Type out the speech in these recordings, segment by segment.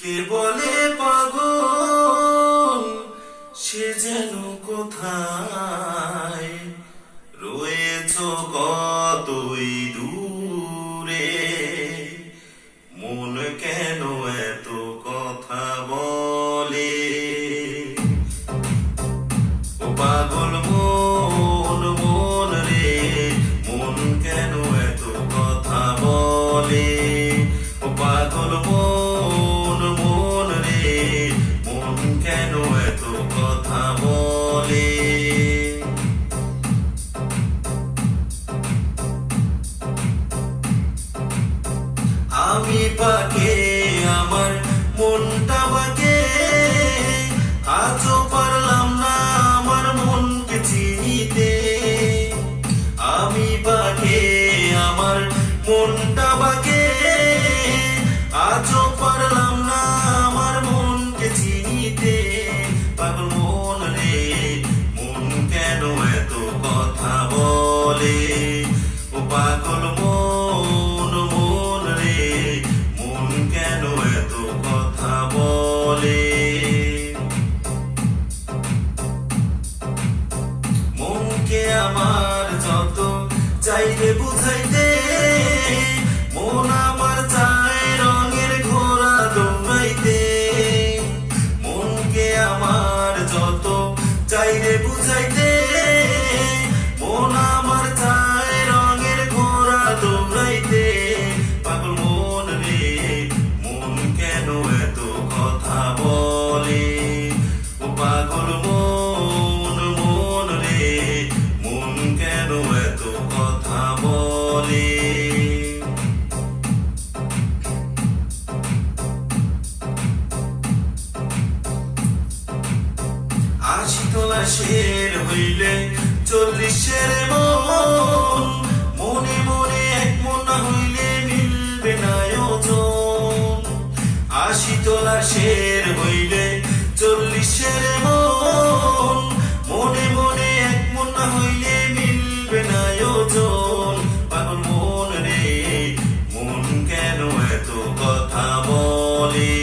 কে বলে পাগল সে যেন কোথায় রয়েছ কতই দূরে, মন কেন এত কথা বলে। ও পাগল মন মন রে, মন কেন এত কথা বলে। ও পাগল মন মন রে, মন কেন এত কথা বলে। আমি পাকে আমার মনটা বাকে, আজও পারলাম না আমার মনকে চিনিতে। আমি বাকে আমার মনটা বাকে, আজও পারলাম না আমার মনকে চিনিতে। পাগল মন রে, মন কেন এত কথা বলে। ও পাগল মন মন রে, মন কেন এত কথা বলে। মনকে আমার যত চাইলে বুঝাইতে, মন আমার চায় রঙের ঘোড়া দৌড়াইতে। মনকে আমার যত চাইলে বুঝাইতে, মন আমার চায় রঙের ঘোড়া দৌড়াইতে। পাগল মন রে, মন কেন এত কথা বলে। ও পাগল মন মন রে, মন কেন এত কথা বলে। আশি তোলা শের হইলে 40-এর মন, মনে মনে এক মন না হইলে মিলবে না ওজন। 80 তোলা শের হইলে 40-এর মন, মনে মনে এক মন না হইলে মিলবে না ওজন। পাগল মন রে, মন কেন এত কথা বলে।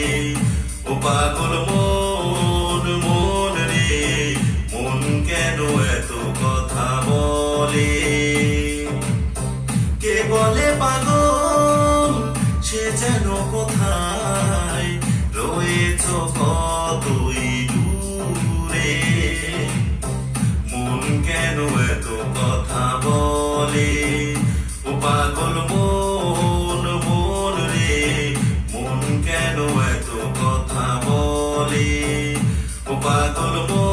ও পাগল মন মন রে, মন কেন এত কথা বলে। কে বলে পাগল সে যেন কোথায় রয়েছ কতই দূরে, মন কেন এত কথা বলে। ও পাগল মন মন রে, মন কেন এত কথা বলে। ও পাগল মন